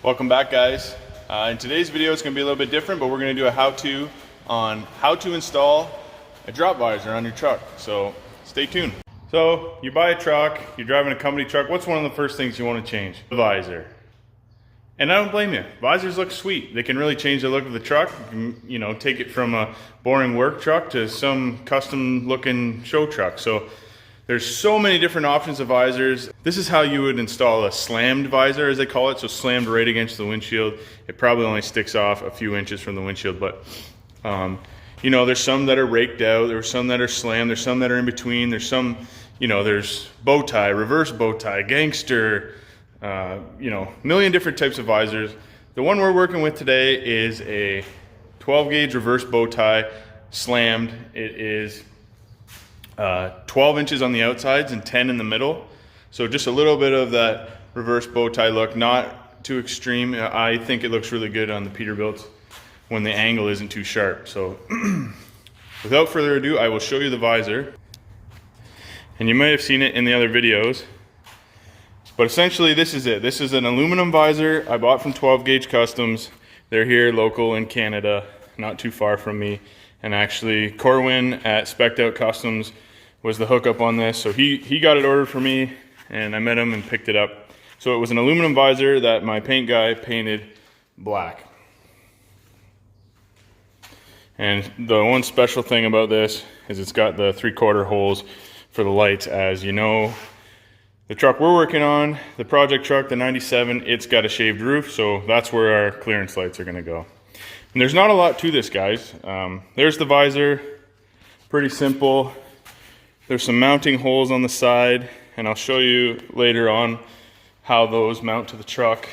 Welcome back, guys. In today's video it's going to be a little bit different, but we're going to do a how-to on how to install a drop visor on your truck. So stay tuned. So you buy a truck, you're driving a company truck, what's one of the first things you want to change? The visor. And I don't blame you. Visors look sweet. They can really change the look of the truck. You can, take it from a boring work truck to some custom looking show truck. So there's so many different options of visors. This is how you would install a slammed visor, as they call it. So slammed right against the windshield. It probably only sticks off a few inches from the windshield, but there's some that are raked out. There's some that are slammed. There's some that are in between. There's some, there's bow tie, reverse bow tie, gangster, million different types of visors. The one we're working with today is a 12 gauge reverse bow tie, slammed. It is 12 inches on the outsides and 10 in the middle. So just a little bit of that reverse bow tie look, not too extreme. I think it looks really good on the Peterbilt when the angle isn't too sharp. So without further ado, I will show you the visor. And you may have seen it in the other videos, but essentially this is it. This is an aluminum visor I bought from 12 Gauge Customs. They're here local in Canada, not too far from me. And actually Corwin at Spec'd Out Customs was the hookup on this. So he got it ordered for me and I met him and picked it up. So it was an aluminum visor that my paint guy painted black. And the one special thing about this is it's got the 3/4 holes for the lights. As you know, the truck we're working on, the project truck, the 97, it's got a shaved roof. So that's where our clearance lights are gonna go. And there's not a lot to this, guys. There's the visor, pretty simple. There's some mounting holes on the side, and I'll show you later on how those mount to the truck.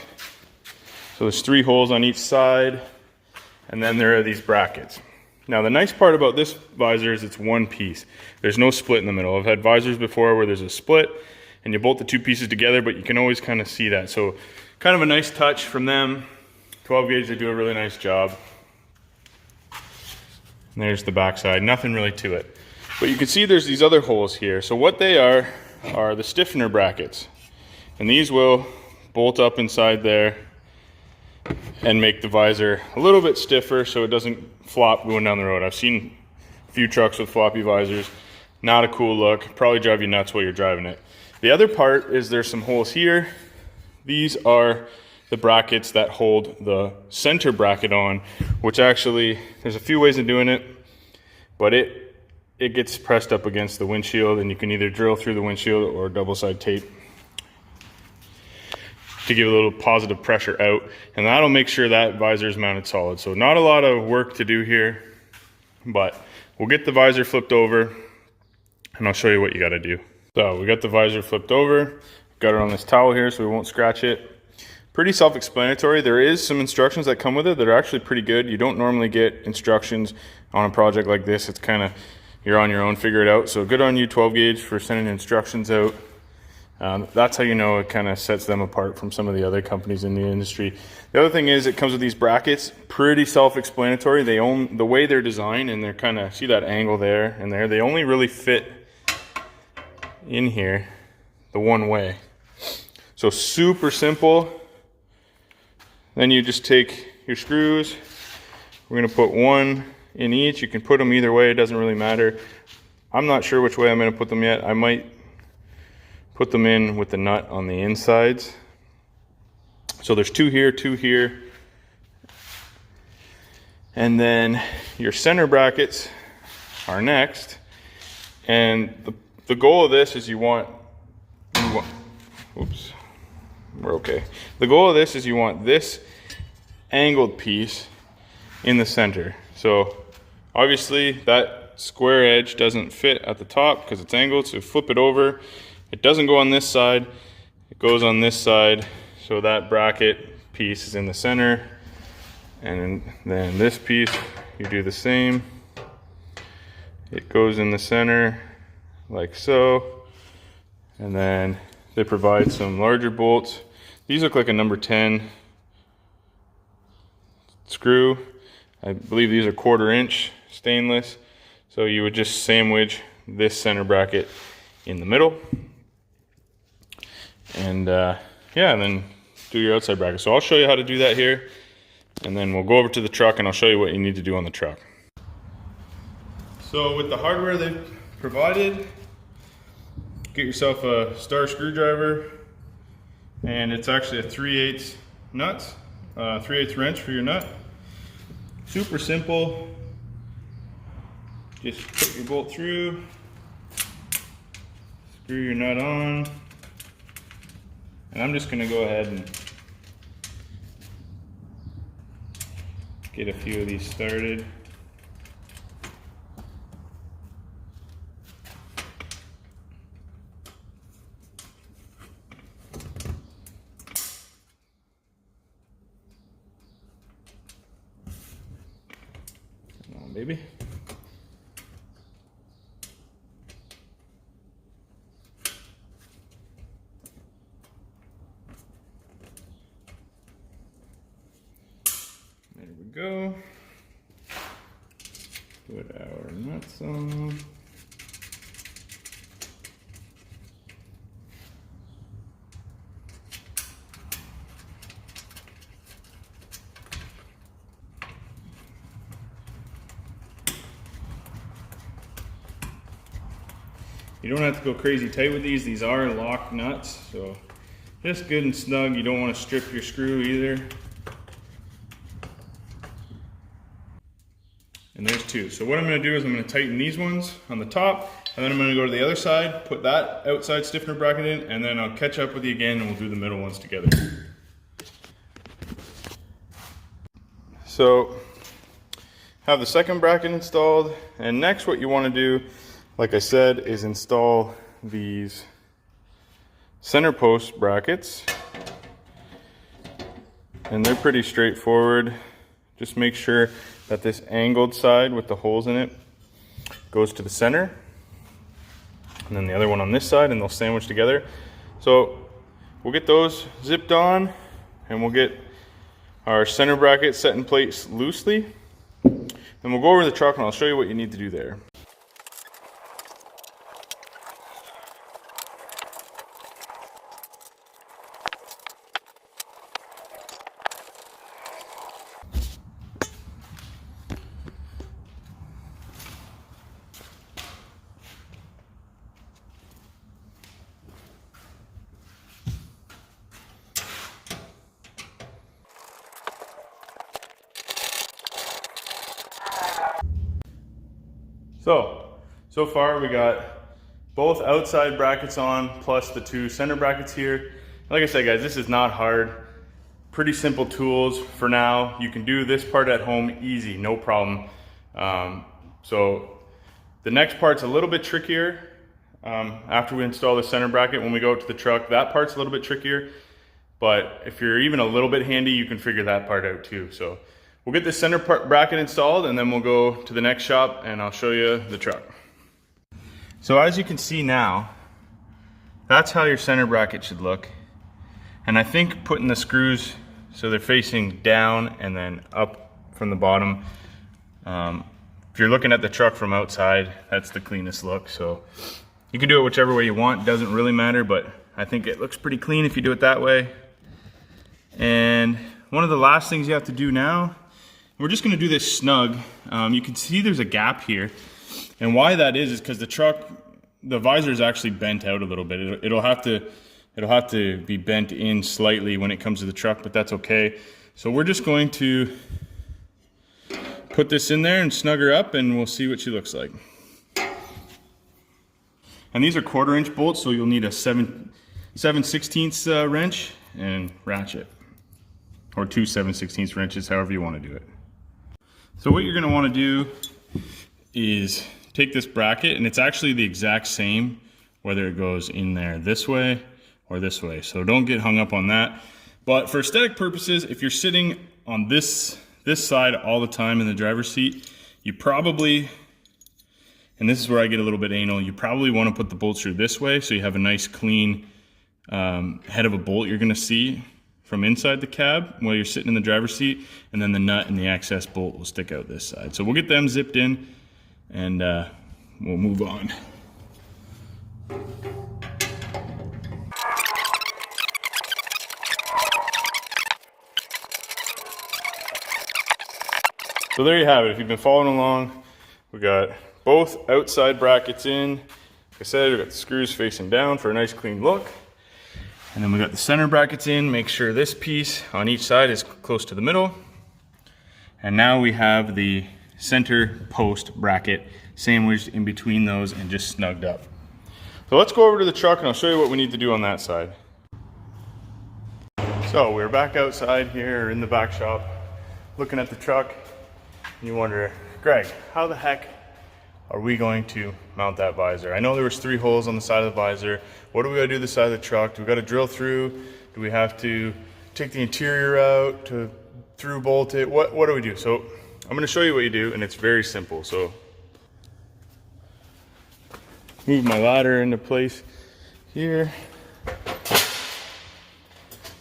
So there's 3 holes on each side, and then there are these brackets. Now the nice part about this visor is it's one piece. There's no split in the middle. I've had visors before where there's a split, and you bolt the 2 pieces together, but you can always kind of see that. So kind of a nice touch from them. 12 gauge, they do a really nice job. And there's the back side, nothing really to it. But you can see there's these other holes here. So what they are the stiffener brackets. And these will bolt up inside there and make the visor a little bit stiffer so it doesn't flop going down the road. I've seen a few trucks with floppy visors. Not a cool look, probably drive you nuts while you're driving it. The other part is there's some holes here. These are the brackets that hold the center bracket on, which actually, there's a few ways of doing it, but it gets pressed up against the windshield, and you can either drill through the windshield or double side tape to give a little positive pressure out, and that'll make sure that visor is mounted solid. So not a lot of work to do here, but we'll get the visor flipped over and I'll show you what you got to do. So we got the visor flipped over, got it on this towel here so we won't scratch it. Pretty self-explanatory. There is some instructions that come with it that are actually pretty good. You don't normally get instructions on a project like this. It's kind of, you're on your own, figure it out. So good on you, 12 gauge, for sending instructions out. That's how you know it kind of sets them apart from some of the other companies in the industry. The other thing is it comes with these brackets, pretty self-explanatory. The way they're designed, and they're kind of, see that angle there and there, they only really fit in here the one way. So super simple. Then you just take your screws. We're gonna put one in each. You can put them either way, it doesn't really matter. I'm not sure which way I'm gonna put them yet. I might put them in with the nut on the insides. So there's 2 here, 2 here. And then your center brackets are next. And the goal of this is oops, we're okay. The goal of this is you want this angled piece in the center. So obviously that square edge doesn't fit at the top because it's angled, so flip it over. It doesn't go on this side, it goes on this side. So that bracket piece is in the center. And then this piece, you do the same. It goes in the center like so. And then they provide some larger bolts. These look like a number 10 screw. I believe these are 1/4 inch stainless. So you would just sandwich this center bracket in the middle. And yeah, and then do your outside bracket. So I'll show you how to do that here, and then we'll go over to the truck and I'll show you what you need to do on the truck. So with the hardware they've provided, get yourself a star screwdriver, and it's actually a 3/8 nut, 3/8 wrench for your nut. Super simple. Just put your bolt through, screw your nut on, and I'm just going to go ahead and get a few of these started. Come on, baby. There we go. Put our nuts on. You don't have to go crazy tight with these. These are locked nuts, so just good and snug. You don't want to strip your screw either. And there's two. So what I'm going to do is I'm going to tighten these ones on the top, and then I'm going to go to the other side, put that outside stiffener bracket in, and then I'll catch up with you again and we'll do the middle ones together. So have the second bracket installed, and next what you want to do, like I said, is install these center post brackets. And they're pretty straightforward. Just make sure that this angled side with the holes in it goes to the center, and then the other one on this side, and they'll sandwich together. So we'll get those zipped on, and we'll get our center bracket set in place loosely. Then we'll go over to the truck and I'll show you what you need to do there. So far we got both outside brackets on, plus the two center brackets here. Like I said, guys, this is not hard. Pretty simple tools for now. You can do this part at home easy, no problem. So the next part's a little bit trickier. After we install the center bracket, when we go to the truck, that part's a little bit trickier. But if you're even a little bit handy, you can figure that part out too. So we'll get the center bracket installed, and then we'll go to the next shop and I'll show you the truck. So as you can see now, that's how your center bracket should look. And I think putting the screws so they're facing down and then up from the bottom, if you're looking at the truck from outside, that's the cleanest look. So you can do it whichever way you want, doesn't really matter, but I think it looks pretty clean if you do it that way. And one of the last things you have to do now, we're just going to do this snug. You can see there's a gap here, and why that is because the truck, the visor is actually bent out a little bit. It'll have to be bent in slightly when it comes to the truck, but that's okay. So we're just going to put this in there and snug her up, and we'll see what she looks like. And these are 1/4 inch bolts, so you'll need a 7/16 wrench and ratchet, or 2 7/16 wrenches, however you want to do it. So what you're going to want to do is take this bracket, and it's actually the exact same whether it goes in there this way or this way, so don't get hung up on that. But for aesthetic purposes, if you're sitting on this side all the time in the driver's seat, you probably, and this is where I get a little bit anal, you probably want to put the bolts through this way so you have a nice clean head of a bolt you're going to see from inside the cab while you're sitting in the driver's seat, and then the nut and the access bolt will stick out this side. So we'll get them zipped in, and we'll move on. So there you have it. If you've been following along, we got both outside brackets in. Like I said, we got the screws facing down for a nice clean look. And then we got the center brackets in. Make sure this piece on each side is close to the middle. And now we have the center post bracket sandwiched in between those and just snugged up. So let's go over to the truck and I'll show you what we need to do on that side. So we're back outside here in the back shop looking at the truck. And you wonder, Greg, how the heck are we going to mount that visor? I know there was 3 holes on the side of the visor. What do we gotta do to the side of the truck? Do we gotta drill through? Do we have to take the interior out to through bolt it? What do we do? So I'm gonna show you what you do, and it's very simple. So move my ladder into place here.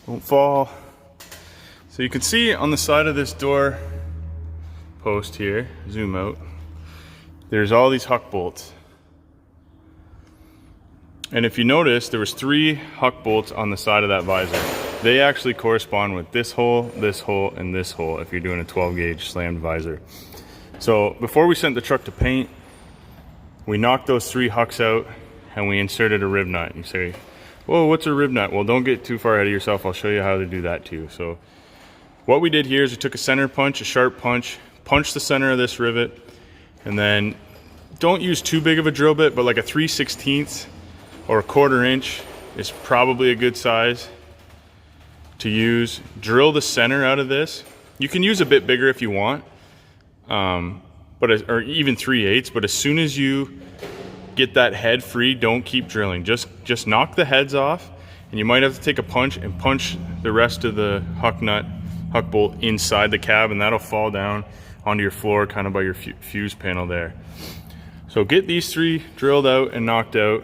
Won't fall. So you can see on the side of this door post here, zoom out, there's all these huck bolts. And if you notice, there was 3 huck bolts on the side of that visor. They actually correspond with this hole, and this hole if you're doing a 12 gauge slammed visor. So before we sent the truck to paint, we knocked those 3 hucks out and we inserted a rib nut. You say, whoa, what's a rib nut? Well, don't get too far ahead of yourself. I'll show you how to do that too. So what we did here is we took a center punch, a sharp punch, punched the center of this rivet, and then don't use too big of a drill bit, but like a 3/16 or a 1/4 inch is probably a good size to use. Drill the center out of this. You can use a bit bigger if you want, or even 3/8, but as soon as you get that head free, don't keep drilling. Just knock the heads off, and you might have to take a punch and punch the rest of the huck bolt inside the cab, and that'll fall down onto your floor kind of by your fuse panel there. So get these 3 drilled out and knocked out,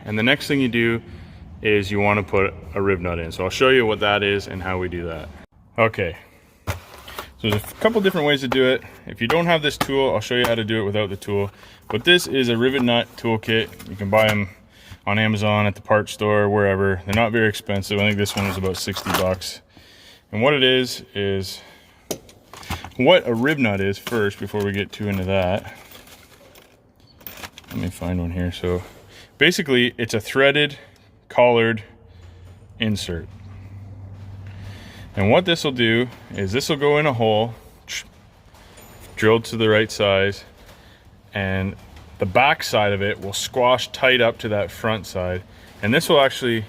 and the next thing you do is you want to put a rib nut in. So I'll show you what that is and how we do that. Okay, so there's a couple different ways to do it. If you don't have this tool, I'll show you how to do it without the tool. But this is a rivet nut toolkit. You can buy them on Amazon, at the parts store, wherever. They're not very expensive. I think this one was about 60 bucks. And what it is what a rib nut is first, before we get too into that. Let me find one here. So basically it's a threaded collared insert. And what this will do is this will go in a hole, drilled to the right size, and the back side of it will squash tight up to that front side. And this will actually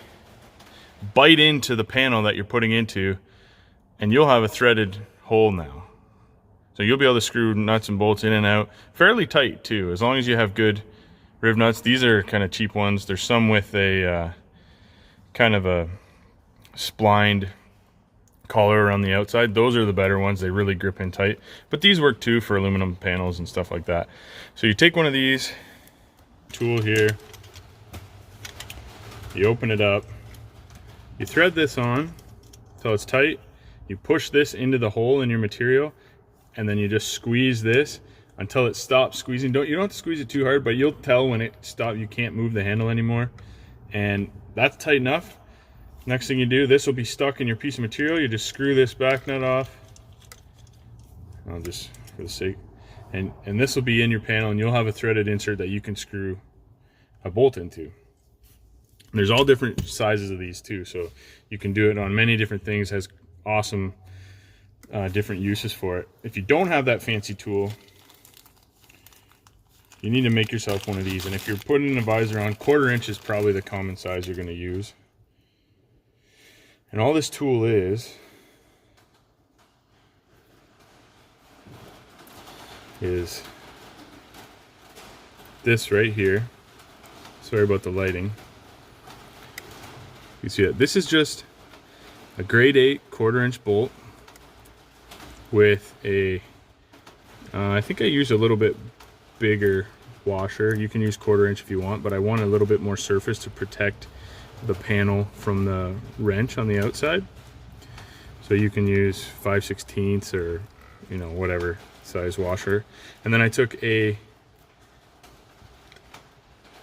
bite into the panel that you're putting into, and you'll have a threaded hole now. So you'll be able to screw nuts and bolts in and out fairly tight too, as long as you have good rib nuts. These are kind of cheap ones. There's some with a kind of a splined collar around the outside. Those are the better ones. They really grip in tight. But these work too for aluminum panels and stuff like that. So you take one of these, tool here, you open it up, you thread this on until it's tight, you push this into the hole in your material, and then you just squeeze this until it stops squeezing. You don't have to squeeze it too hard, but you'll tell when it stops. You can't move the handle anymore, and that's tight enough. Next thing you do, this will be stuck in your piece of material. You just screw this back nut off. I'll just, for the sake, and this will be in your panel, and you'll have a threaded insert that you can screw a bolt into. And there's all different sizes of these too, so you can do it on many different things. Has awesome different uses for it. If you don't have that fancy tool, you need to make yourself one of these. And if you're putting a visor on, 1/4 inch is probably the common size you're going to use. And all this tool is this right here. Sorry about the lighting. You see it. This is just a grade 8 1/4 inch bolt with a I think I used a little bit bigger washer. You can use 1/4 inch if you want, but I want a little bit more surface to protect the panel from the wrench on the outside. So you can use 5/16 or, you know, whatever size washer. And then I took a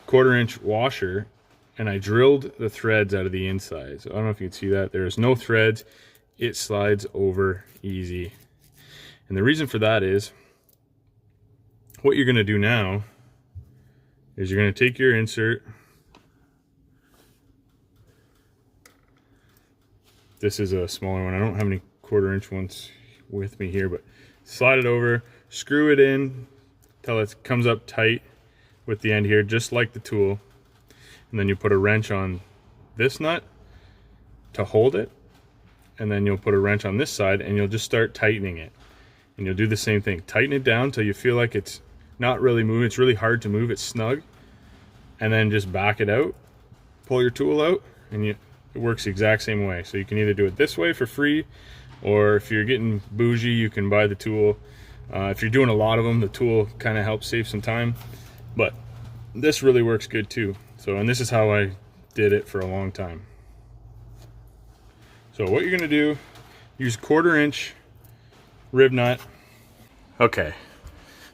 1/4 inch washer and I drilled the threads out of the inside. So I don't know if you can see that. There's no threads. It slides over easy. And the reason for that is, what you're gonna do now is you're gonna take your insert. This is a smaller one. I don't have any 1/4 inch ones with me here, but slide it over, screw it in till it comes up tight with the end here, just like the tool. And then you put a wrench on this nut to hold it. And then you'll put a wrench on this side and you'll just start tightening it. And you'll do the same thing. Tighten it down till you feel like it's not really moving. It's really hard to move, it's snug. And then just back it out, pull your tool out, and it works the exact same way. So you can either do it this way for free, or if you're getting bougie, you can buy the tool. If you're doing a lot of them, the tool kind of helps save some time. But this really works good too. So, and this is how I did it for a long time. So what you're gonna do, use 1/4 inch rib nut. Okay,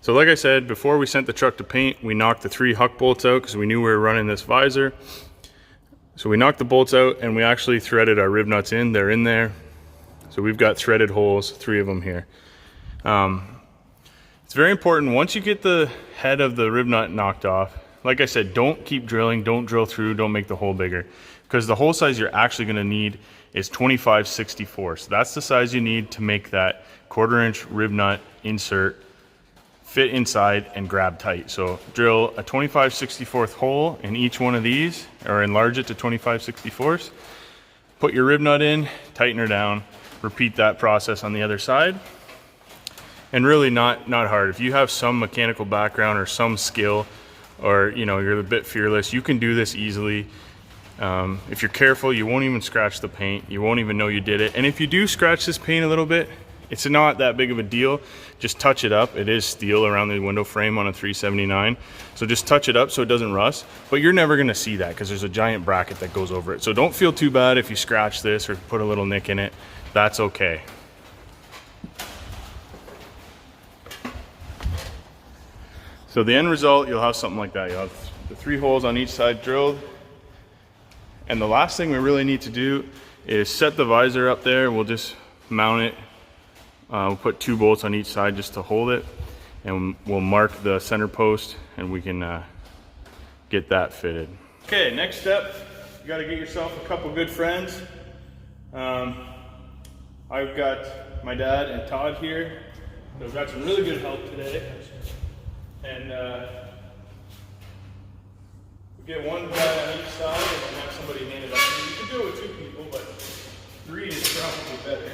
so like I said, before we sent the truck to paint, we knocked the 3 huck bolts out because we knew we were running this visor. So we knocked the bolts out and we actually threaded our rib nuts in. They're in there. So we've got threaded holes, 3 of them here. It's very important, once you get the head of the rib nut knocked off, like I said, don't keep drilling, don't drill through, don't make the hole bigger. Because the hole size you're actually gonna need is 25/64. So that's the size you need to make that 1/4 inch rib nut insert fit inside and grab tight. So drill a 25/64 hole in each one of these, or enlarge it to 25/64. Put your rib nut in, tighten her down, repeat that process on the other side. And really not hard. If you have some mechanical background or some skill, or you're a bit fearless, you can do this easily. If you're careful, you won't even scratch the paint. You won't even know you did it. And if you do scratch this paint a little bit, it's not that big of a deal. Just touch it up. It is steel around the window frame on a 379. So just touch it up so it doesn't rust. But you're never gonna see that because there's a giant bracket that goes over it. So don't feel too bad if you scratch this or put a little nick in it. That's okay. So the end result, you'll have something like that. You'll have the 3 holes on each side drilled. And the last thing we really need to do is set the visor up there. We'll just mount it. We'll put 2 bolts on each side just to hold it. And we'll mark the center post and we can get that fitted. Okay, next step, you gotta get yourself a couple good friends. I've got my dad and Todd here. They've got some really good help today. And we get one guy on each side and then have somebody hand it up. You can do it with 2 people, but 3 is probably better.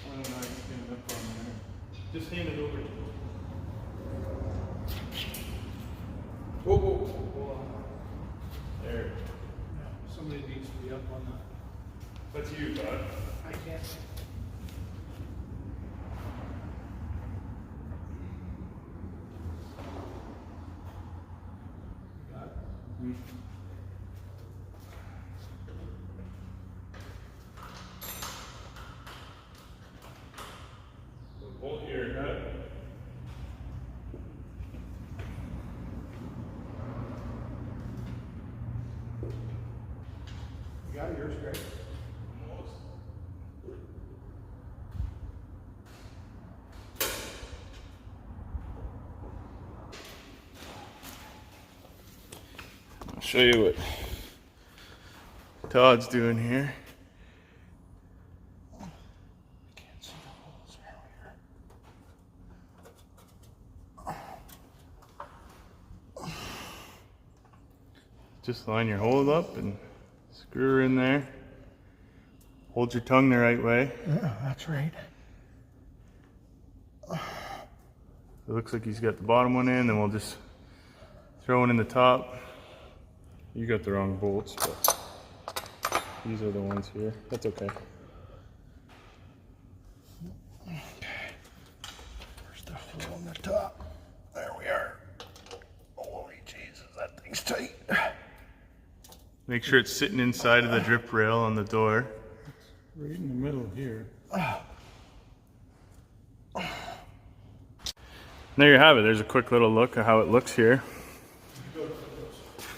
Why don't I stand it up on there? Just hand it over to me. Whoa, whoa, whoa, hold on. There. Yeah, somebody needs to be up on that. That's you, Todd. I can't. Bolt here, got it? You got yours, Greg? Almost. I'll show you what Todd's doing here. Can't see the holes earlier. Just line your hole up and screw her in there. Hold your tongue the right way. Yeah, that's right. It looks like he's got the bottom one in, then we'll just throw one in the top. You got the wrong bolts, but these are the ones here. That's okay. Where's the hole on the top? There we are. Holy Jesus, that thing's tight. Make sure it's sitting inside of the drip rail on the door. Right in the middle here. There you have it. There's a quick little look at how it looks here.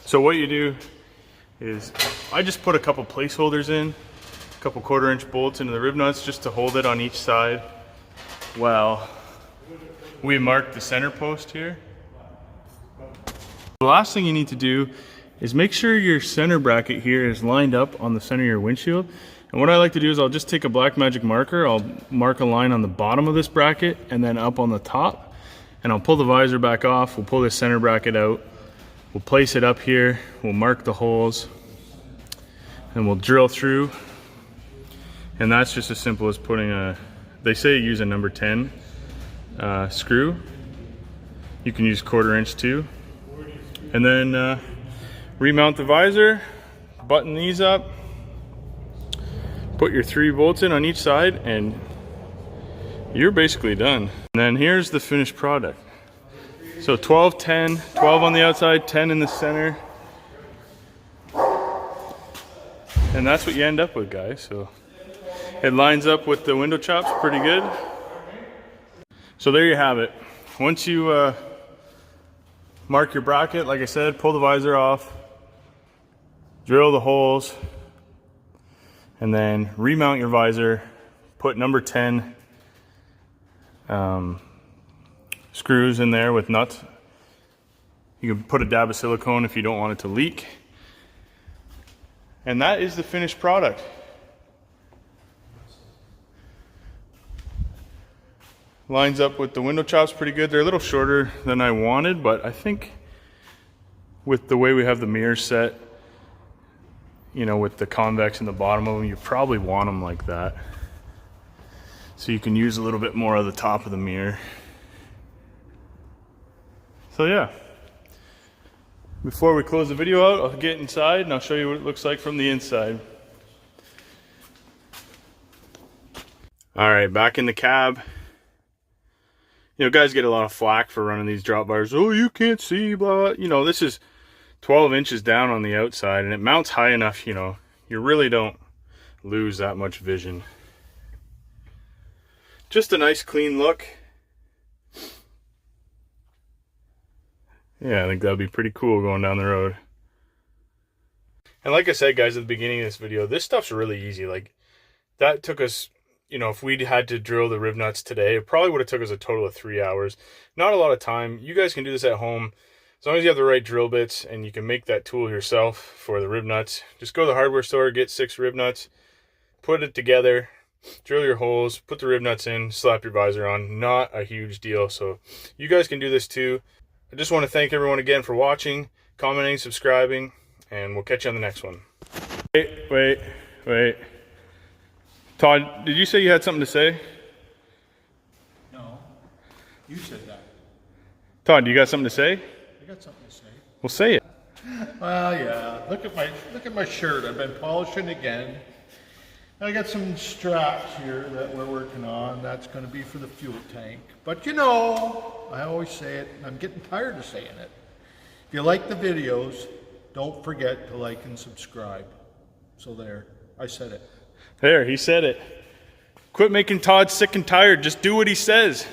So what you do is, I just put a couple placeholders in. a couple 1/4-inch bolts into the rib nuts just to hold it on each side. Well, we marked the center post here. The last thing you need to do is make sure your center bracket here is lined up on the center of your windshield. And what I like to do is I'll just take a black magic marker, I'll mark a line on the bottom of this bracket and then up on the top, and I'll pull the visor back off, we'll pull this center bracket out, we'll place it up here, we'll mark the holes, and we'll drill through. And that's just as simple as putting a, they say use a number 10 screw. You can use 1/4-inch too. And then remount the visor, button these up, put your 3 bolts in on each side, and you're basically done. And then here's the finished product. So 12, 10, 12 on the outside, 10 in the center. And that's what you end up with, guys. So it lines up with the window chops pretty good. So there you have it. Once you mark your bracket, like I said, pull the visor off, drill the holes, and then remount your visor, put number 10 screws in there with nuts. You can put a dab of silicone if you don't want it to leak. And that is the finished product. Lines up with the window chops pretty good. They're a little shorter than I wanted, but I think with the way we have the mirrors set, you know, with the convex in the bottom of them, you probably want them like that. So you can use a little bit more of the top of the mirror. So yeah, before we close the video out, I'll get inside and I'll show you what it looks like from the inside. All right, back in the cab. You know, guys get a lot of flack for running these drop bars. Oh, you can't see, blah. You know, this is 12 inches down on the outside and it mounts high enough, you know, you really don't lose that much vision. Just a nice clean look. Yeah, I think that'd be pretty cool going down the road. And like I said, guys, at the beginning of this video, this stuff's really easy. Like, that took us, you know, if we'd had to drill the rib nuts today, it probably would have took us a total of 3 hours. Not a lot of time. You guys can do this at home. As long as you have the right drill bits and you can make that tool yourself for the rib nuts. Just go to the hardware store, get 6 rib nuts, put it together, drill your holes, put the rib nuts in, slap your visor on. Not a huge deal. So you guys can do this too. I just want to thank everyone again for watching, commenting, subscribing, and we'll catch you on the next one. Wait. Todd, did you say you had something to say? No, you said that. Todd, you got something to say? I got something to say. Well, say it. Well, yeah. Look at my shirt. I've been polishing again. I got some straps here that we're working on. That's going to be for the fuel tank. But you know, I always say it, and I'm getting tired of saying it. If you like the videos, don't forget to like and subscribe. So there, I said it. There, he said it. Quit making Todd sick and tired. Just do what he says.